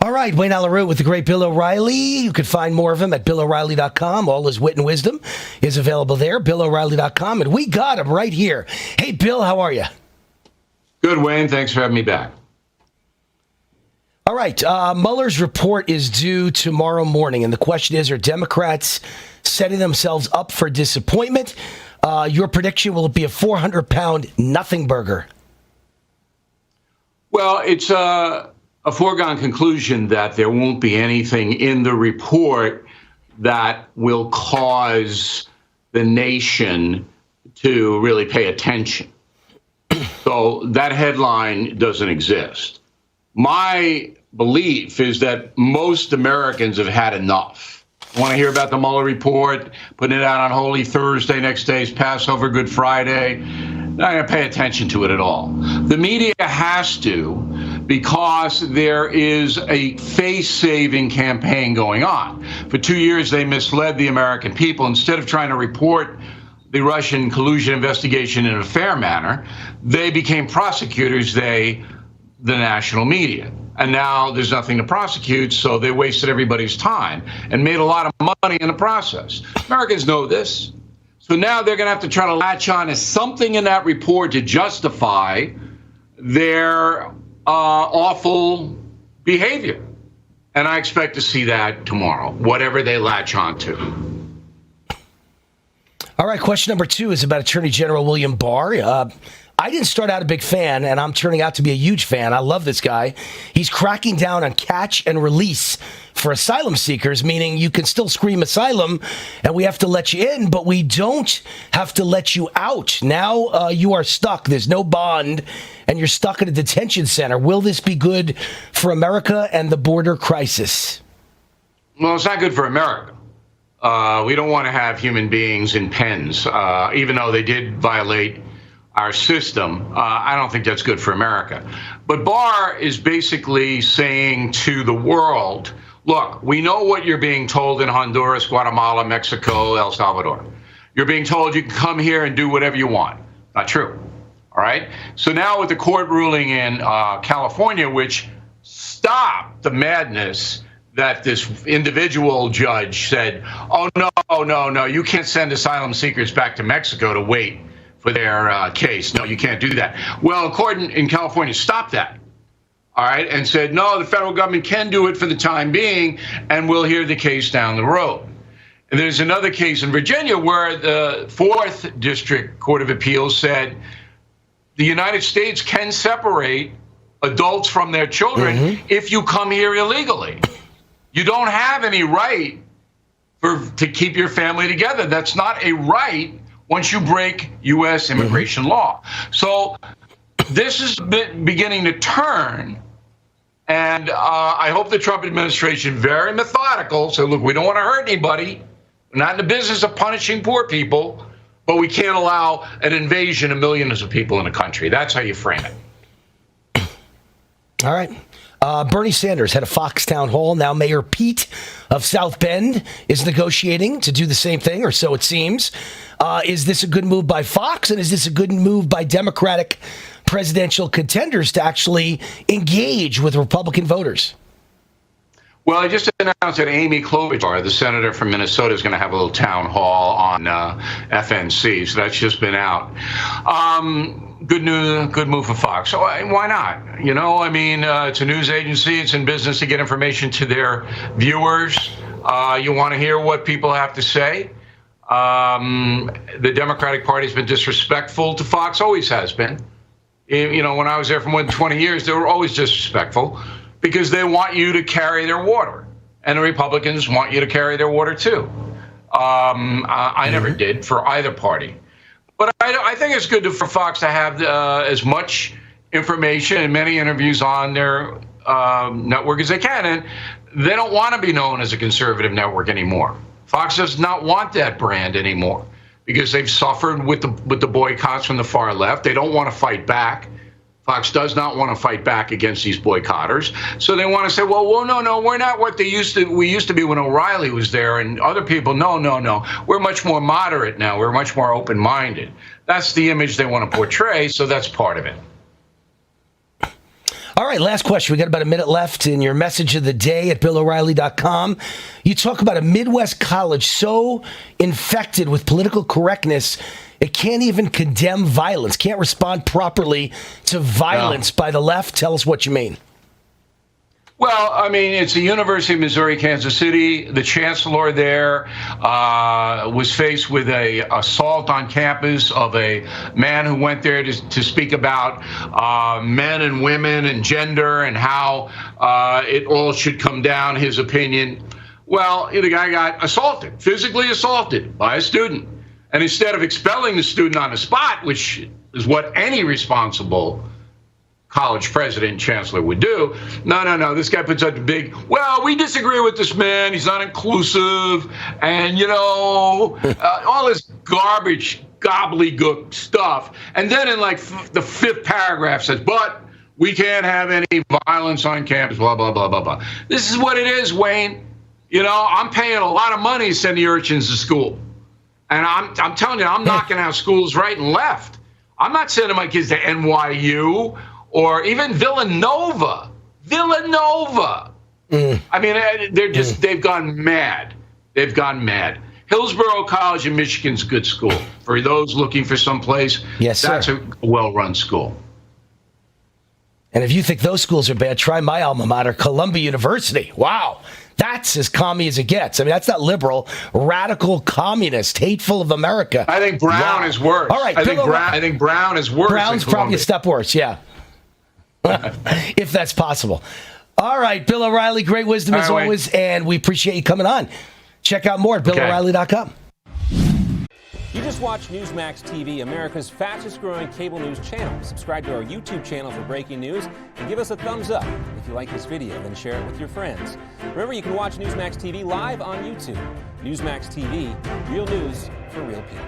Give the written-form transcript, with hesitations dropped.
All right, Wayne Alaroot with the great Bill O'Reilly. You can find more of him at BillO'Reilly.com. All his wit and wisdom is available there, BillO'Reilly.com. And we got him right here. Hey, Bill, how are you? Good, Wayne. Thanks for having me back. All right, Mueller's report is due tomorrow morning. And the question is, are Democrats setting themselves up for disappointment? Your prediction, will it be a 400-pound nothing burger? Well, it's a foregone conclusion that there won't be anything in the report that will cause the nation to really pay attention. So that headline doesn't exist. My belief is that most Americans have had enough. Want to hear about the Mueller report, putting it out on Holy Thursday, next day's Passover, Good Friday. Not going to pay attention to it at all. The media has to, because there is a face-saving campaign going on. For 2 years, they misled the American people. Instead of trying to report the Russian collusion investigation in a fair manner, they became prosecutors, the national media. And now there's nothing to prosecute, so they wasted everybody's time and made a lot of money in the process. Americans know this. So now they're going to have to try to latch on to something in that report to justify their awful behavior. And I expect to see that tomorrow, whatever they latch on to. All right, question number 2 is about Attorney General William Barr. I didn't start out a big fan, and I'm turning out to be a huge fan. I love this guy. He's cracking down on catch and release for asylum seekers, meaning you can still scream asylum, and we have to let you in, but we don't have to let you out. Now you are stuck. There's no bond, and you're stuck at a detention center. Will this be good for America and the border crisis? Well, it's not good for America. We don't want to have human beings in pens, even though they did violate our system. I don't think that's good for America. But Barr is basically saying to the world, look, we know what you're being told in Honduras, Guatemala, Mexico, El Salvador. You're being told you can come here and do whatever you want. Not true. All right. So now with the court ruling in California, which stopped the madness that this individual judge said, oh, no, you can't send asylum seekers back to Mexico to wait for their case. No, you can't do that. Well, a court in California stopped that, all right, and said, no, the federal government can do it for the time being, and we'll hear the case down the road. And there's another case in Virginia where the 4th District Court of Appeals said the United States can separate adults from their children if you come here illegally. You don't have any right to keep your family together. That's not a right once you break U.S. immigration law. So this is beginning to turn. And I hope the Trump administration, very methodical, so look, we don't want to hurt anybody. We're not in the business of punishing poor people, but we can't allow an invasion of millions of people in the country. That's how you frame it. All right. Bernie Sanders had a Fox town hall. Now Mayor Pete of South Bend is negotiating to do the same thing, or so it seems. Is this a good move by Fox, and is this a good move by Democratic presidential contenders to actually engage with Republican voters? Well, I just announced that Amy Klobuchar, the senator from Minnesota, is going to have a little town hall on FNC, so that's just been out. Good news, good move for Fox. So why not? You know, I mean, it's a news agency. It's in business to get information to their viewers. You want to hear what people have to say. The Democratic Party has been disrespectful to Fox, always has been. You know, when I was there for more than 20 years, they were always disrespectful because they want you to carry their water. And the Republicans want you to carry their water, too. I never did for either party. But I think it's good for Fox to have as much information and many interviews on their network as they can. And they don't want to be known as a conservative network anymore. Fox does not want that brand anymore because they've suffered with the boycotts from the far left. They don't want to fight back. Fox does not want to fight back against these boycotters. So they want to say, well, no, we're not what we used to be when O'Reilly was there and other people. No. We're much more moderate now. We're much more open-minded. That's the image they want to portray, so that's part of it. All right, last question. We got about a minute left in your message of the day at BillO'Reilly.com. You talk about a Midwest college so infected with political correctness, it can't even condemn violence, can't respond properly to violence by the left. Tell us what you mean. Well, I mean, it's the University of Missouri, Kansas City. The chancellor there was faced with a assault on campus of a man who went there to speak about men and women and gender and how it all should come down, his opinion. Well, the guy got assaulted, physically assaulted by a student. And instead of expelling the student on the spot, which is what any responsible college president and chancellor would do. No. This guy puts out the big, well, we disagree with this man. He's not inclusive. And, all this garbage, gobbledygook stuff. And then in like the fifth paragraph says, but we can't have any violence on campus, blah, blah, blah, blah, blah. This is what it is, Wayne. I'm paying a lot of money to send the urchins to school. And I'm telling you, I'm knocking out schools right and left. I'm not sending my kids to NYU or even Villanova. I mean, they've gone mad. Hillsborough College in Michigan's a good school. For those looking for some place, yes, sir. That's a well-run school. And if you think those schools are bad, try my alma mater, Columbia University. Wow. That's as commie as it gets. I mean, that's not liberal, radical, communist, hateful of America. I think Brown is worse. All right, I think Brown is worse. Brown's probably a step worse, yeah. If that's possible. All right, Bill O'Reilly, great wisdom as always, and we appreciate you coming on. Check out more at BillO'Reilly.com. You just watched Newsmax TV, America's fastest growing cable news channel. Subscribe to our YouTube channel for breaking news and give us a thumbs up. If you like this video, then share it with your friends. Remember, you can watch Newsmax TV live on YouTube. Newsmax TV, real news for real people.